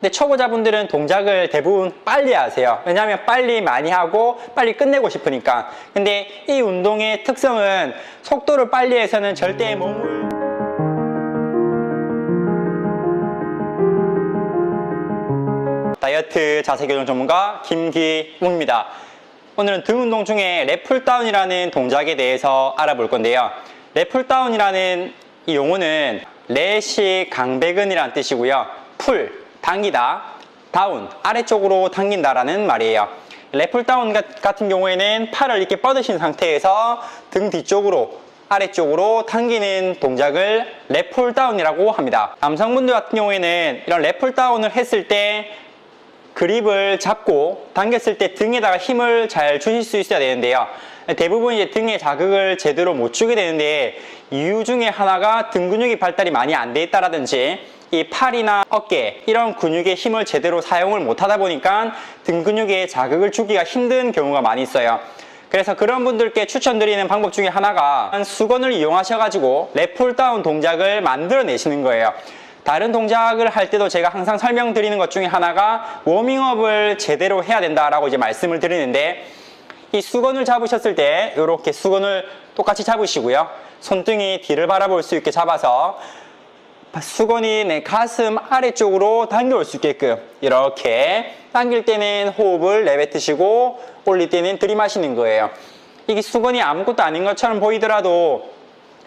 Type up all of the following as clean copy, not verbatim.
근데 초보자분들은 동작을 대부분 빨리 하세요. 왜냐하면 빨리 많이 하고 빨리 끝내고 싶으니까. 근데 이 운동의 특성은 속도를 빨리 해서는 절대 몸을 다이어트 자세교정 전문가 김기웅입니다. 오늘은 등 운동 중에 랩풀다운이라는 동작에 대해서 알아볼 건데요. 랩풀다운이라는 이 용어는 렛이 강배근이라는 뜻이고요. 풀, 당기다, 다운, 아래쪽으로 당긴다라는 말이에요. 랩풀다운 같은 경우에는 팔을 이렇게 뻗으신 상태에서 등 뒤쪽으로 아래쪽으로 당기는 동작을 랩풀다운이라고 합니다. 남성분들 같은 경우에는 이런 랩풀다운을 했을 때 그립을 잡고 당겼을 때 등에다가 힘을 잘 주실 수 있어야 되는데요. 대부분 이제 등에 자극을 제대로 못 주게 되는데 이유 중에 하나가 등 근육이 발달이 많이 안 돼 있다라든지 이 팔이나 어깨 이런 근육의 힘을 제대로 사용을 못 하다 보니까 등 근육에 자극을 주기가 힘든 경우가 많이 있어요. 그래서 그런 분들께 추천드리는 방법 중에 하나가 수건을 이용하셔가지고 랩풀다운 동작을 만들어내시는 거예요. 다른 동작을 할 때도 제가 항상 설명드리는 것 중에 하나가 워밍업을 제대로 해야 된다라고 이제 말씀을 드리는데, 이 수건을 잡으셨을 때 이렇게 수건을 똑같이 잡으시고요. 손등이 뒤를 바라볼 수 있게 잡아서 수건이 내 가슴 아래쪽으로 당겨올 수 있게끔 이렇게 당길 때는 호흡을 내뱉으시고 올릴 때는 들이마시는 거예요. 이게 수건이 아무것도 아닌 것처럼 보이더라도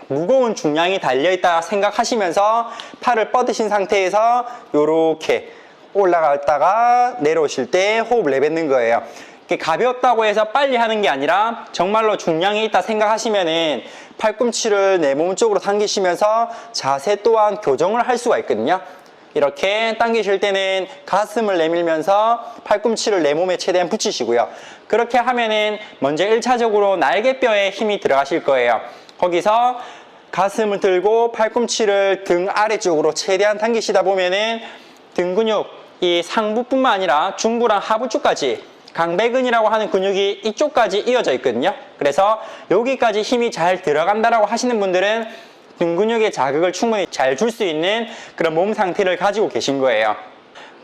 무거운 중량이 달려있다 생각하시면서 팔을 뻗으신 상태에서 이렇게 올라갔다가 내려오실 때 호흡을 내뱉는 거예요. 가볍다고 해서 빨리 하는 게 아니라 정말로 중량이 있다 생각하시면은 팔꿈치를 내 몸 쪽으로 당기시면서 자세 또한 교정을 할 수가 있거든요. 이렇게 당기실 때는 가슴을 내밀면서 팔꿈치를 내 몸에 최대한 붙이시고요. 그렇게 하면은 먼저 1차적으로 날개뼈에 힘이 들어가실 거예요. 거기서 가슴을 들고 팔꿈치를 등 아래쪽으로 최대한 당기시다 보면은 등 근육, 이 상부뿐만 아니라 중부랑 하부 쪽까지 강배근이라고 하는 근육이 이쪽까지 이어져 있거든요. 그래서 여기까지 힘이 잘 들어간다라고 하시는 분들은 등 근육에 자극을 충분히 잘 줄 수 있는 그런 몸 상태를 가지고 계신 거예요.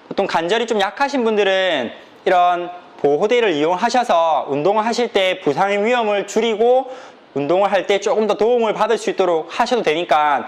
보통 관절이 좀 약하신 분들은 이런 보호대를 이용하셔서 운동을 하실 때 부상의 위험을 줄이고 운동을 할 때 조금 더 도움을 받을 수 있도록 하셔도 되니까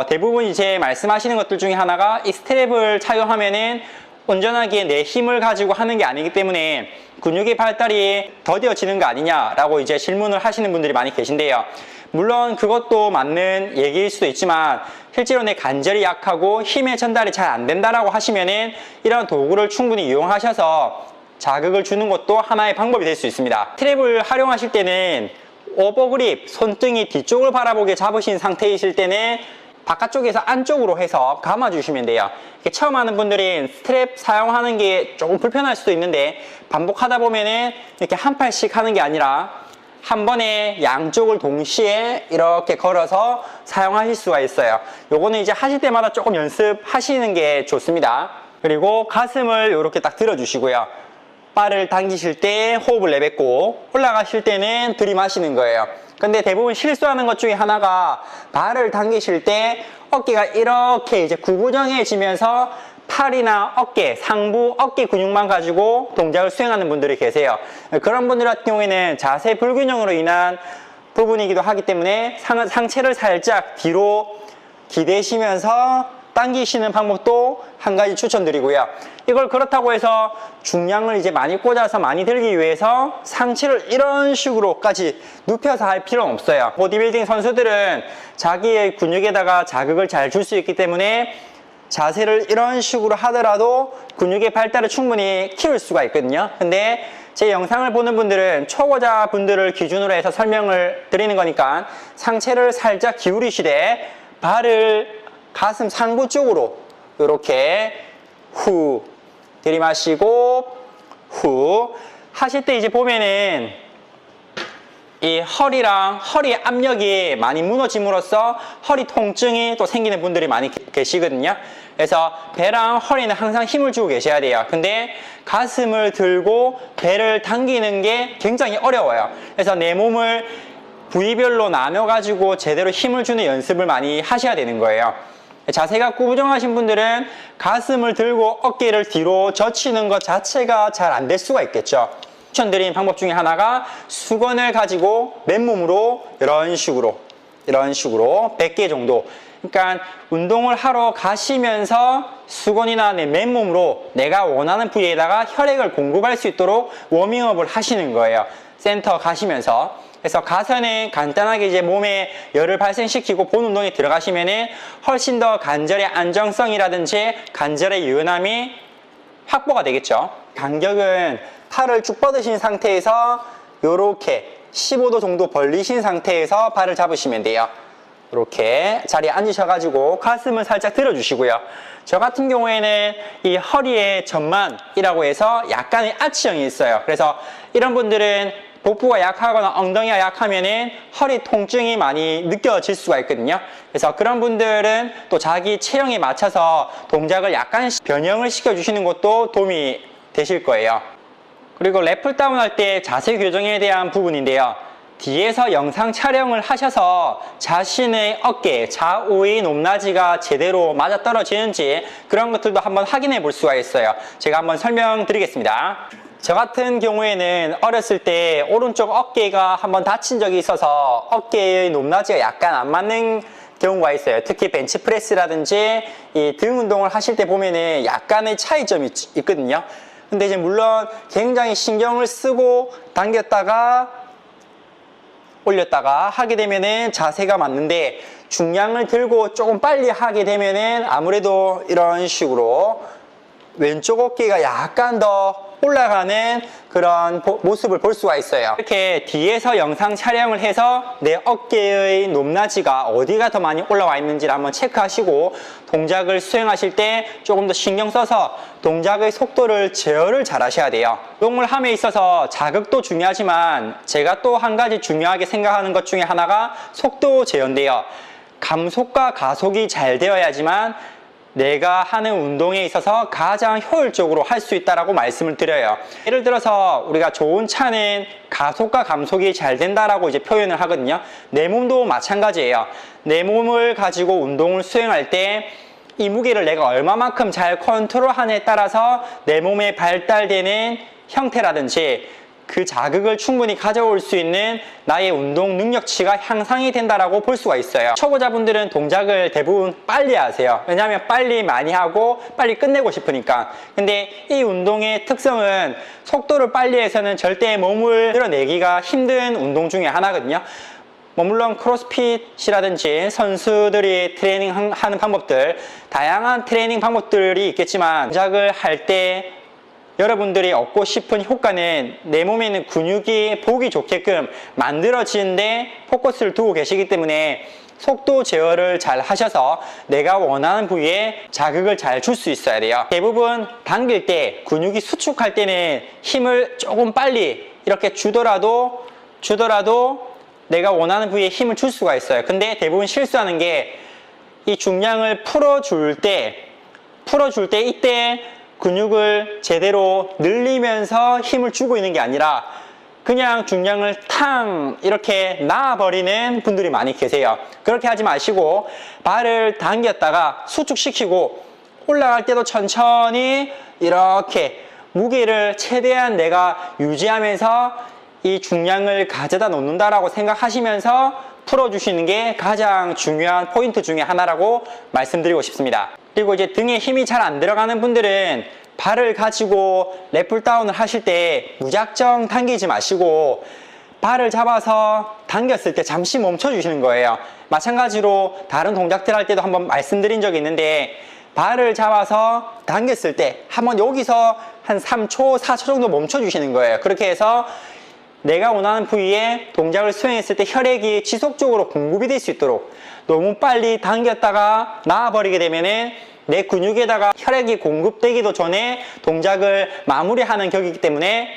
대부분 이제 말씀하시는 것들 중에 하나가 이 스트랩을 착용하면은 온전하게 내 힘을 가지고 하는 게 아니기 때문에 근육의 발달이 더뎌지는 거 아니냐라고 이제 질문을 하시는 분들이 많이 계신데요. 물론 그것도 맞는 얘기일 수도 있지만 실제로 내 관절이 약하고 힘의 전달이 잘 안 된다라고 하시면은 이런 도구를 충분히 이용하셔서 자극을 주는 것도 하나의 방법이 될 수 있습니다. 스트랩을 활용하실 때는 오버그립, 손등이 뒤쪽을 바라보게 잡으신 상태이실 때는 바깥쪽에서 안쪽으로 해서 감아주시면 돼요. 처음 하는 분들은 스트랩 사용하는 게 조금 불편할 수도 있는데 반복하다 보면은 이렇게 한 팔씩 하는 게 아니라 한 번에 양쪽을 동시에 이렇게 걸어서 사용하실 수가 있어요. 요거는 이제 하실 때마다 조금 연습하시는 게 좋습니다. 그리고 가슴을 이렇게 딱 들어주시고요. 발을 당기실 때 호흡을 내뱉고 올라가실 때는 들이마시는 거예요. 근데 대부분 실수하는 것 중에 하나가 발을 당기실 때 어깨가 이렇게 이제 구부정해지면서 팔이나 어깨, 상부 어깨 근육만 가지고 동작을 수행하는 분들이 계세요. 그런 분들 같은 경우에는 자세 불균형으로 인한 부분이기도 하기 때문에 상체를 살짝 뒤로 기대시면서 당기시는 방법도 한 가지 추천드리고요. 이걸 그렇다고 해서 중량을 이제 많이 꽂아서 많이 들기 위해서 상체를 이런 식으로까지 눕혀서 할 필요는 없어요. 보디빌딩 선수들은 자기의 근육에다가 자극을 잘 줄 수 있기 때문에 자세를 이런 식으로 하더라도 근육의 발달을 충분히 키울 수가 있거든요. 근데 제 영상을 보는 분들은 초보자 분들을 기준으로 해서 설명을 드리는 거니까 상체를 살짝 기울이시되 발을 가슴 상부 쪽으로 이렇게 후 들이마시고 후 하실 때 이제 보면은 이 허리랑 허리 압력이 많이 무너짐으로써 허리 통증이 또 생기는 분들이 많이 계시거든요. 그래서 배랑 허리는 항상 힘을 주고 계셔야 돼요. 근데 가슴을 들고 배를 당기는 게 굉장히 어려워요. 그래서 내 몸을 부위별로 나눠 가지고 제대로 힘을 주는 연습을 많이 하셔야 되는 거예요. 자세가 꾸부정하신 분들은 가슴을 들고 어깨를 뒤로 젖히는 것 자체가 잘 안 될 수가 있겠죠. 추천드린 방법 중에 하나가 수건을 가지고 맨몸으로 이런 식으로 100개 정도, 그러니까 운동을 하러 가시면서 수건이나 맨몸으로 내가 원하는 부위에다가 혈액을 공급할 수 있도록 워밍업을 하시는 거예요. 센터 가시면서. 그래서 가서는 간단하게 이제 몸에 열을 발생시키고 본 운동에 들어가시면은 훨씬 더 관절의 안정성이라든지 관절의 유연함이 확보가 되겠죠. 간격은 팔을 쭉 뻗으신 상태에서 이렇게 15도 정도 벌리신 상태에서 발을 잡으시면 돼요. 이렇게 자리에 앉으셔가지고 가슴을 살짝 들어주시고요. 저 같은 경우에는 이 허리의 전만이라고 해서 약간의 아치형이 있어요. 그래서 이런 분들은 복부가 약하거나 엉덩이가 약하면은 허리 통증이 많이 느껴질 수가 있거든요. 그래서 그런 분들은 또 자기 체형에 맞춰서 동작을 약간 변형을 시켜주시는 것도 도움이 되실 거예요. 그리고 랩풀 다운 할 때 자세 교정에 대한 부분인데요. 뒤에서 영상 촬영을 하셔서 자신의 어깨, 좌우의 높낮이가 제대로 맞아떨어지는지 그런 것들도 한번 확인해 볼 수가 있어요. 제가 한번 설명드리겠습니다. 저 같은 경우에는 어렸을 때 오른쪽 어깨가 한번 다친 적이 있어서 어깨의 높낮이가 약간 안 맞는 경우가 있어요. 특히 벤치프레스라든지 이 등 운동을 하실 때 보면은 약간의 차이점이 있거든요. 근데 이제 물론 굉장히 신경을 쓰고 당겼다가 올렸다가 하게 되면은 자세가 맞는데, 중량을 들고 조금 빨리 하게 되면은 아무래도 이런 식으로 왼쪽 어깨가 약간 더 올라가는 그런 모습을 볼 수가 있어요. 이렇게 뒤에서 영상 촬영을 해서 내 어깨의 높낮이가 어디가 더 많이 올라와 있는지를 한번 체크하시고 동작을 수행하실 때 조금 더 신경 써서 동작의 속도를 제어를 잘 하셔야 돼요. 운동을 함에 있어서 자극도 중요하지만 제가 또 한 가지 중요하게 생각하는 것 중에 하나가 속도 제어인데요. 감속과 가속이 잘 되어야지만 내가 하는 운동에 있어서 가장 효율적으로 할 수 있다라고 말씀을 드려요. 예를 들어서 우리가 좋은 차는 가속과 감속이 잘 된다라고 이제 표현을 하거든요. 내 몸도 마찬가지예요. 내 몸을 가지고 운동을 수행할 때 이 무게를 내가 얼마만큼 잘 컨트롤하느냐에 따라서 내 몸에 발달되는 형태라든지 그 자극을 충분히 가져올 수 있는 나의 운동 능력치가 향상이 된다라고 볼 수가 있어요. 초보자분들은 동작을 대부분 빨리 하세요. 왜냐하면 빨리 많이 하고 빨리 끝내고 싶으니까. 근데 이 운동의 특성은 속도를 빨리 해서는 절대 몸을 늘어내기가 힘든 운동 중에 하나거든요. 물론 크로스핏이라든지 선수들이 트레이닝 하는 방법들, 다양한 트레이닝 방법들이 있겠지만 동작을 할 때 여러분들이 얻고 싶은 효과는 내 몸에 있는 근육이 보기 좋게끔 만들어지는데 포커스를 두고 계시기 때문에 속도 제어를 잘 하셔서 내가 원하는 부위에 자극을 잘 줄 수 있어야 돼요. 대부분 당길 때 근육이 수축할 때는 힘을 조금 빨리 이렇게 주더라도 내가 원하는 부위에 힘을 줄 수가 있어요. 근데 대부분 실수하는 게 이 중량을 풀어줄 때 이때 근육을 제대로 늘리면서 힘을 주고 있는 게 아니라 그냥 중량을 탕 이렇게 놔버리는 분들이 많이 계세요. 그렇게 하지 마시고 발을 당겼다가 수축시키고 올라갈 때도 천천히 이렇게 무게를 최대한 내가 유지하면서 이 중량을 가져다 놓는다라고 생각하시면서 풀어주시는 게 가장 중요한 포인트 중에 하나라고 말씀드리고 싶습니다. 그리고 이제 등에 힘이 잘 안 들어가는 분들은 발을 가지고 랩풀 다운을 하실 때 무작정 당기지 마시고 발을 잡아서 당겼을 때 잠시 멈춰 주시는 거예요. 마찬가지로 다른 동작들 할 때도 한번 말씀드린 적이 있는데 발을 잡아서 당겼을 때 한번 여기서 한 3초, 4초 정도 멈춰 주시는 거예요. 그렇게 해서 내가 원하는 부위에 동작을 수행했을 때 혈액이 지속적으로 공급이 될 수 있도록, 너무 빨리 당겼다가 나와버리게 되면은 내 근육에다가 혈액이 공급되기도 전에 동작을 마무리하는 격이기 때문에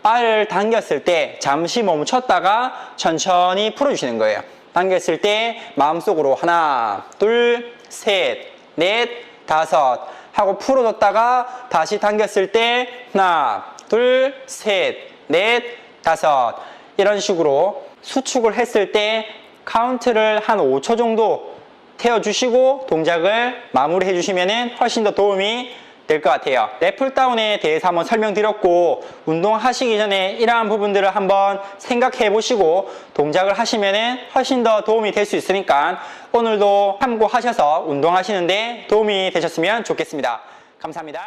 발을 당겼을 때 잠시 멈췄다가 천천히 풀어주시는 거예요. 당겼을 때 마음속으로 하나, 둘, 셋, 넷, 다섯 하고 풀어줬다가 다시 당겼을 때 하나, 둘, 셋, 넷, 다섯 이런 식으로 수축을 했을 때 카운트를 한 5초 정도 태워주시고 동작을 마무리해 주시면 훨씬 더 도움이 될 것 같아요. 랩풀다운에 대해서 한번 설명드렸고, 운동하시기 전에 이러한 부분들을 한번 생각해 보시고 동작을 하시면 훨씬 더 도움이 될 수 있으니까 오늘도 참고하셔서 운동하시는데 도움이 되셨으면 좋겠습니다. 감사합니다.